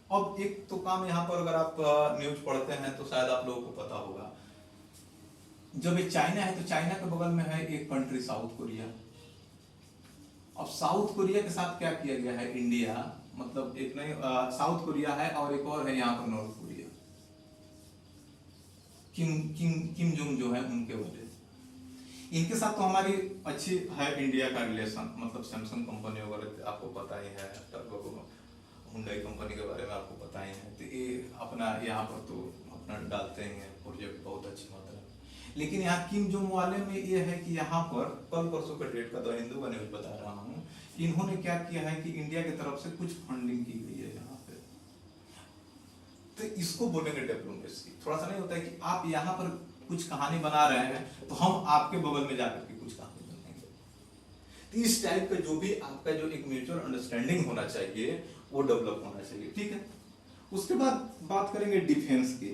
अब एक तो काम यहाँ पर, अगर आप न्यूज पढ़ते हैं तो शायद आप लोगों को पता होगा, जब ये चाइना है तो चाइना के बगल में है एक कंट्री साउथ कोरिया। अब साउथ कोरिया के साथ क्या किया गया है? इंडिया, मतलब एक नहीं, साउथ कोरिया है और एक और है यहाँ पर नॉर्थ कोरिया, किम जोंग जो है उनके वजह। इनके साथ तो हमारी अच्छी है इंडिया का रिलेशन, मतलब सैमसंग कंपनी वगैरह आपको पता ही है, हुंडई कंपनी के बारे में आपको पता ही है। तो ये अपना यहाँ पर तो अपना डालते हैं प्रोजेक्ट बहुत अच्छी मात्रा में। लेकिन यहाँ किम जोंग वाले में ये है कि यहाँ पर कल परसों का डेट का, द हिंदू का न्यूज बता रहा हूँ, इन्होंने क्या किया है कि इंडिया की तरफ से कुछ फंडिंग की गई है यहाँ पे। तो इसको बोलेंगे डिप्लोमेसी। थोड़ा सा नहीं होता है कि आप यहाँ पर कुछ कहानी बना रहे हैं तो हम आपके बगल में जाकर के कुछ कहानी बनाएंगे। तो इस टाइप का जो भी आपका जो एक म्यूचुअल अंडरस्टैंडिंग होना चाहिए वो डेवलप होना चाहिए, ठीक है। उसके बाद बात करेंगे डिफेंस की।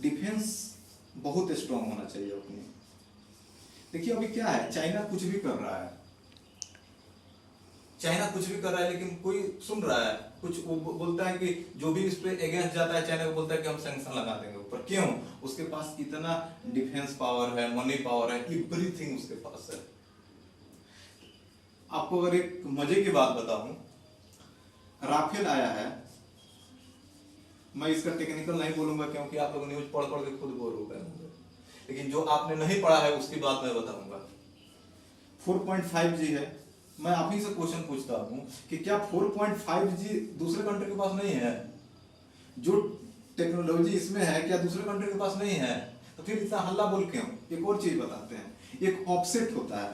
डिफेंस बहुत स्ट्रांग होना चाहिए अपनी। देखिए अभी क्या है, चाइना कुछ भी कर रहा है, लेकिन कोई सुन रहा है? कुछ वो बोलता है कि जो भी इस पे अगेंस्ट जाता है चाइना को, बोलता है कि हम सैंक्शन लगा देंगे ऊपर। क्यों? उसके पास इतना डिफेंस पावर है, मनी पावर है, एवरीथिंग उसके पास है। आपको अगर एक मजे की बात बताऊं, राफेल आया है, मैं इसका टेक्निकल नहीं बोलूंगा क्योंकि आप लोग न्यूज पढ़ के खुद बोर हो गए होंगे, लेकिन जो आपने नहीं पढ़ा है उसकी बात मैं बताऊंगा। 4.5G है। मैं आप ही से क्वेश्चन पूछता हूं कि क्या 4.5G दूसरे कंट्री के पास नहीं है? जो टेक्नोलॉजी इसमें है क्या दूसरे कंट्री के पास नहीं है? तो फिर इतना हल्ला बोल क्यों? एक और चीज बताते हैं, एक ऑफसेट होता है,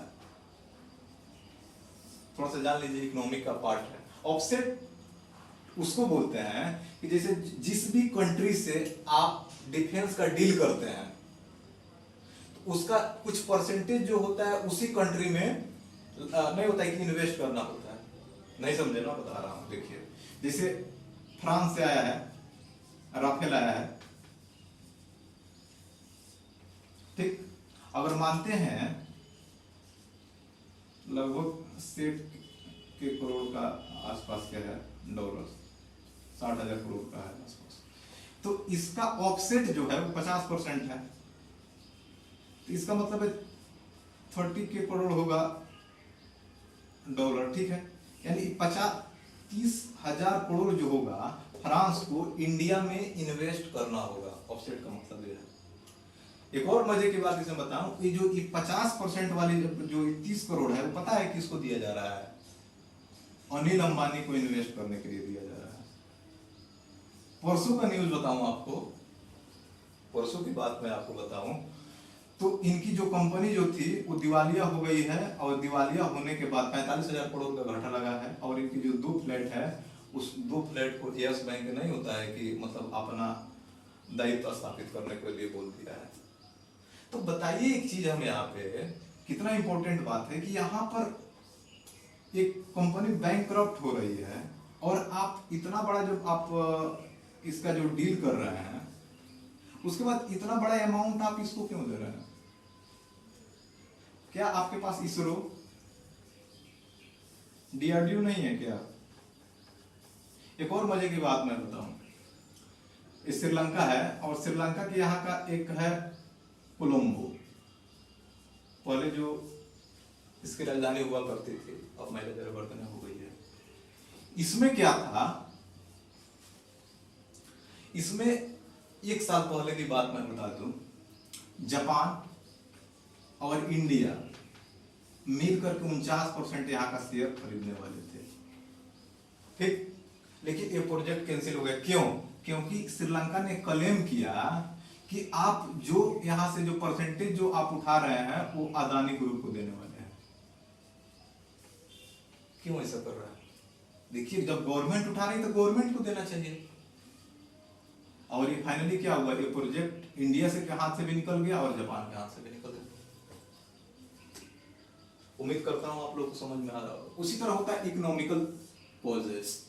थोड़ा सा जान लीजिए, इकोनॉमिक का पार्ट है। ऑफसेट उसको बोलते हैं कि जैसे जिस भी कंट्री से आप डिफेंस का डील करते हैं तो उसका कुछ परसेंटेज जो होता है उसी कंट्री में नहीं होता है कि इन्वेस्ट करना होता है। नहीं समझे ना, बता रहा हूं। देखिए जैसे फ्रांस से आया है, राफेल आया है, ठीक, अगर मानते हैं लगभग 60 के करोड़ का आसपास क्या है डॉलर, 60,000 करोड़ का है आसपास, तो इसका ऑफसेट जो है वो 50% है, तो इसका मतलब है 30 के करोड़ होगा डॉलर, ठीक है। यानी 30,000 करोड़ जो होगा फ्रांस को इंडिया में इन्वेस्ट करना होगा, ऑफसेट का मतलब ये है। एक और मजे की बात इसमें बताऊं, ये जो 50% वाली जो 30 करोड़ है वो पता है किसको दिया जा रहा है? अनिल अंबानी को इन्वेस्ट करने के लिए दिया जा रहा है। परसों का न्यूज बताऊं आपको, परसों की बात मैं आपको बताऊं, तो इनकी जो कंपनी जो थी वो दिवालिया हो गई है, और दिवालिया होने के बाद 45,000 करोड़ का घाटा लगा है, और इनकी जो 2 फ्लैट है उस 2 फ्लैट को यस बैंक नहीं होता है कि मतलब अपना दायित्व स्थापित करने के लिए बोल दिया है। तो बताइए एक चीज हम यहाँ पे, कितना इंपॉर्टेंट बात है कि यहाँ पर एक कंपनी बैंकक्रप्ट हो रही है, और आप इतना बड़ा जब आप इसका जो डील कर रहे हैं, उसके बाद इतना बड़ा अमाउंट आप इसको क्यों दे रहे हैं? क्या आपके पास इसरो डीआरडीओ नहीं है क्या? एक और मजे की बात मैं बताऊं, श्रीलंका है, और श्रीलंका के यहाँ का एक है कोलंबो, पहले जो इसकी राजधानी हुआ करती थी, अब महिला परिवर्तन हो गई है। इसमें क्या था, इसमें 1 साल पहले की बात मैं बता दूं, जापान और इंडिया मिलकर के 49% यहाँ का शेयर खरीदने वाले थे, ठीक। लेकिन ये प्रोजेक्ट कैंसिल हो गया, क्यों? क्योंकि श्रीलंका ने क्लेम किया कि आप जो यहाँ से जो परसेंटेज जो आप उठा रहे हैं वो अदानी ग्रुप को देने वाले हैं। क्यों ऐसा कर रहा है? देखिए, जब गवर्नमेंट उठा रही है तो गवर्नमेंट को देना चाहिए। और ये फाइनली क्या हुआ, ये प्रोजेक्ट इंडिया से के हाथ से भी निकल गया और जापान के हाथ से भी निकल गया। उम्मीद करता हूं आप लोग को समझ में आ रहा होगा। उसी तरह होता है इकोनॉमिकल कॉजेस।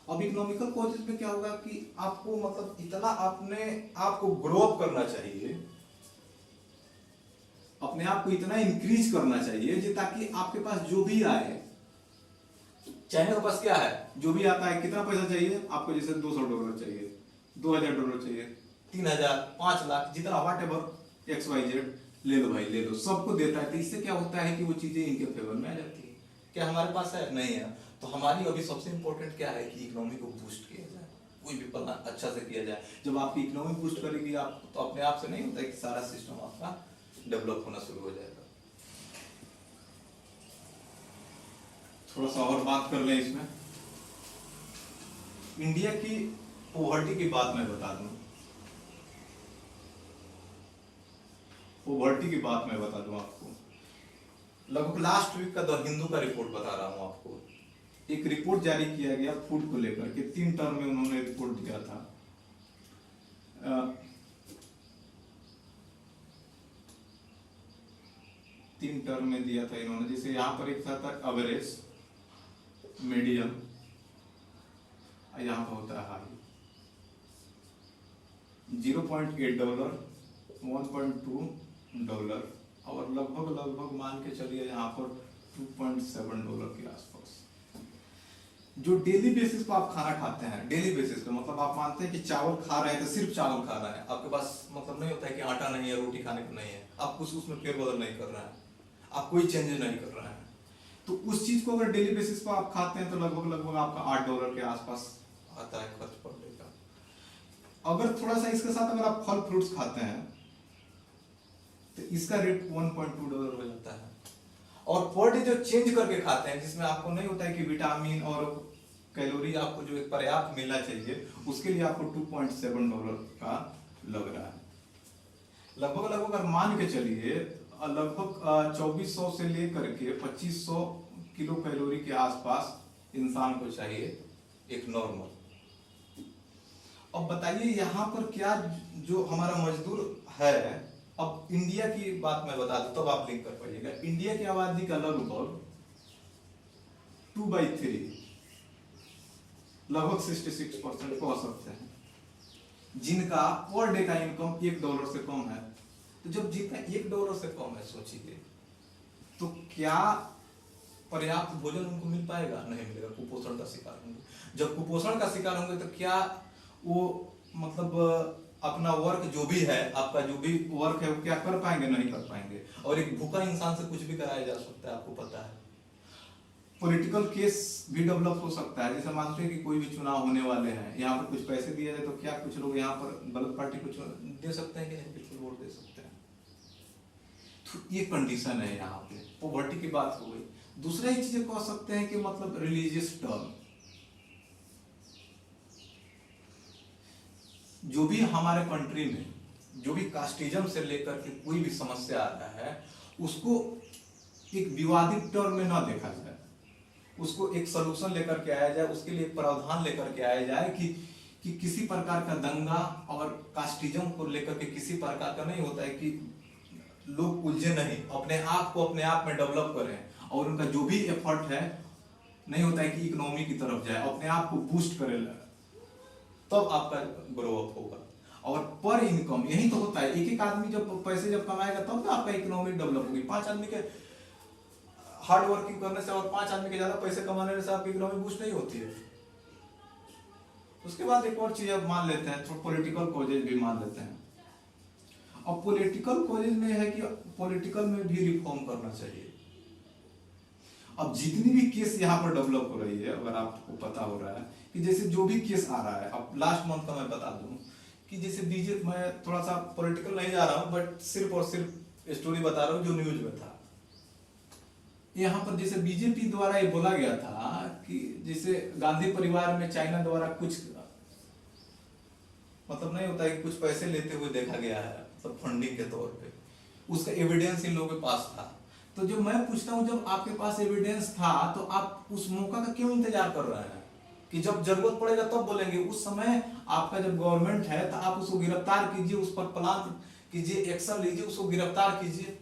अब इकोनॉमिकल कॉजेस में क्या होगा कि आपको मतलब इतना अपने आप को ग्रो अप करना चाहिए, अपने आप को इतना इंक्रीज करना चाहिए ताकि आपके पास जो भी आए, चाइना के पास क्या है, जो भी आता है कितना पैसा चाहिए आपको, जैसे $200 चाहिए, $2,000 चाहिए, 3,000, 5 लाख, जितना वाट एवर XYZ ले लो भाई, ले लो, सबको देता है। तो इससे क्या होता है कि वो चीजें इनके फेवर में आ जाती है। क्या हमारे पास है? नहीं है। तो हमारी अभी सबसे इंपॉर्टेंट क्या है कि इकोनॉमी को बूस्ट किया जाए, कोई भी प्लान अच्छा से किया जाए। जब आपकी इकोनॉमी बूस्ट करेगी आप, तो अपने आप से नहीं होता है कि सारा सिस्टम आपका डेवलप होना शुरू हो जाएगा। थोड़ा सा और बात कर लें इसमें, इंडिया की पॉवर्टी की बात मैं बता दूं, पॉवर्टी की बात मैं बता दूं आपको। लगभग लास्ट वीक का द हिंदू का रिपोर्ट बता रहा हूं आपको। एक रिपोर्ट जारी किया गया फूड को लेकर के, 3 टर्म में उन्होंने रिपोर्ट दिया था। 3 टर्म में दिया था इन्होंने। जैसे यहाँ पर एक था एवरेज, मीडियम, यहाँ पर होता है हाई। $0.8, $1.2 और लगभग मान के चलिए यहाँ पर $2.7 के आसपास। जो डेली बेसिस पर आप खाना खाते हैं, डेली बेसिस पे मतलब आप मानते हैं कि चावल खा रहे हैं तो सिर्फ चावल खा रहे हैं, आपके पास मतलब नहीं होता है कि आटा नहीं है, रोटी खाने को नहीं है, आप कुछ उसमें फेरबदल नहीं कर रहे हैं, आप कोई चेंज नहीं कर रहे हैं। तो उस चीज को अगर डेली बेसिस पर आप खाते हैं तो लगभग आपका $8 के आसपास आता है खर्च पर डे का। अगर थोड़ा सा इसके साथ अगर आप फल फ्रूट्स खाते हैं तो इसका रेट $1.2 हो जाता है। और पर डे जो चेंज करके खाते हैं, जिसमें आपको नहीं होता है कि विटामिन और कैलोरी आपको जो एक पर्याप्त मिलना चाहिए, उसके लिए आपको $2.7 का लग रहा है। लगभग अगर मान के चलिए लगभग 2400 से लेकर के 2500 किलो कैलोरी के आसपास इंसान को चाहिए एक नॉर्मल। अब बताइए यहाँ पर क्या जो हमारा मजदूर है, अब इंडिया की बात मैं बता दूं तब आप लिंक कर पाइएगा। इंडिया की आबादी का लगभग 2/3 लगभग 66% कह सकते हैं। जिनका पर डे का इनकम $1 से कम है। तो जब जिनका $1 से कम है, सोचिए तो क्या पर्याप्त भोजन उनको मिल पाएगा? नहीं मिलेगा, कुपोषण का शिकार होंगे। जब कुपोषण का शिकार होंगे तो क्या वो मतलब अपना वर्क जो भी है, आपका जो भी वर्क है वो क्या कर पाएंगे? नहीं कर पाएंगे। और एक भूखा इंसान से कुछ भी कराया जा सकता है, आपको पता है। पॉलिटिकल केस भी डेवलप हो सकता है। जैसे मानते हैं कि कोई भी चुनाव होने वाले हैं, यहाँ पर कुछ पैसे दिए जाए तो क्या कुछ लोग यहाँ पर गलत पार्टी को दे सकते हैं कि नहीं? बिल्कुल वोट दे सकते हैं। तो ये कंडीशन है यहाँ पे। पॉवर्टी की बात हो गई। दूसरा ही चीजें कह सकते हैं कि मतलब रिलीजियस टर्म, जो भी हमारे कंट्री में जो भी कास्टिज्म से लेकर के कोई भी समस्या आ रहा है, उसको एक विवादित टर्म में ना देखा जाए, उसको एक सलूशन लेकर के आया जाए, उसके लिए प्रावधान लेकर के आया जाए कि किसी प्रकार का दंगा और कास्टिज्म को लेकर के किसी प्रकार का नहीं होता है कि लोग उलझे नहीं, अपने आप को अपने आप में डेवलप करें और उनका जो भी एफर्ट है नहीं होता है कि इकोनॉमी की तरफ जाए, अपने आप को बूस्ट करे, तब आपका ग्रो अप होगा। और पर इनकम यही तो होता है, एक एक आदमी जब पैसे जब कमाएगा तब तो आपका इकोनॉमी डेवलप होगी। 5 आदमी के हार्ड वर्किंग करने से और 5 आदमी के ज्यादा पैसे कमाने से आपकी इकोनॉमी बूस्ट नहीं होती है। उसके बाद एक और चीज अब मान लेते हैं, तो पॉलिटिकल कॉजेज भी मान लेते हैं। अब पॉलिटिकल कॉजेज में है कि पॉलिटिकल में भी रिफॉर्म करना चाहिए। अब जितनी भी केस यहाँ पर डेवलप हो रही है, अगर आपको पता हो रहा है कि जैसे जो भी केस आ रहा है, अब लास्ट मंथ का मैं बता दूं कि जैसे बीजेपी, मैं थोड़ा सा पॉलिटिकल नहीं जा रहा हूं, बट सिर्फ और सिर्फ स्टोरी बता रहा हूं जो न्यूज में था। यहाँ पर जैसे बीजेपी द्वारा ये बोला गया था कि जैसे गांधी परिवार में चाइना द्वारा कुछ मतलब नहीं होता है कि कुछ पैसे लेते हुए देखा गया है, मतलब फंडिंग के तौर पे, उसका एविडेंस इन लोगों के पास था। तो जो मैं पूछता हूँ, जब आपके पास एविडेंस था तो आप उस मौका का क्यों इंतजार कर रहे हैं कि जब जरूरत पड़ेगा तब बोलेंगे? उस समय आपका जब गवर्नमेंट है तो आप उसको गिरफ्तार कीजिए, उस पर प्लान कीजिए, एक्शन लीजिए, उसको गिरफ्तार कीजिए,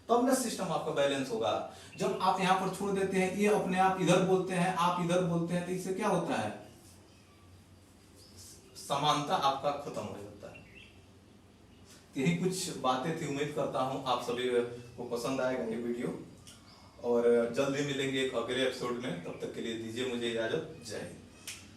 तब ना सिस्टम आपका बैलेंस होगा। जब आप यहाँ पर छोड़ देते हैं, ये अपने आप इधर बोलते हैं, आप इधर बोलते हैं, तो इससे क्या होता है? समानता आपका खत्म हो जाता है। यही कुछ बातें थी। उम्मीद करता हूँ आप सभी को पसंद आएगा ये वीडियो, और जल्द ही मिलेंगे एक अगले एपिसोड में। तब तक के लिए दीजिए मुझे इजाजत। जय हिंद।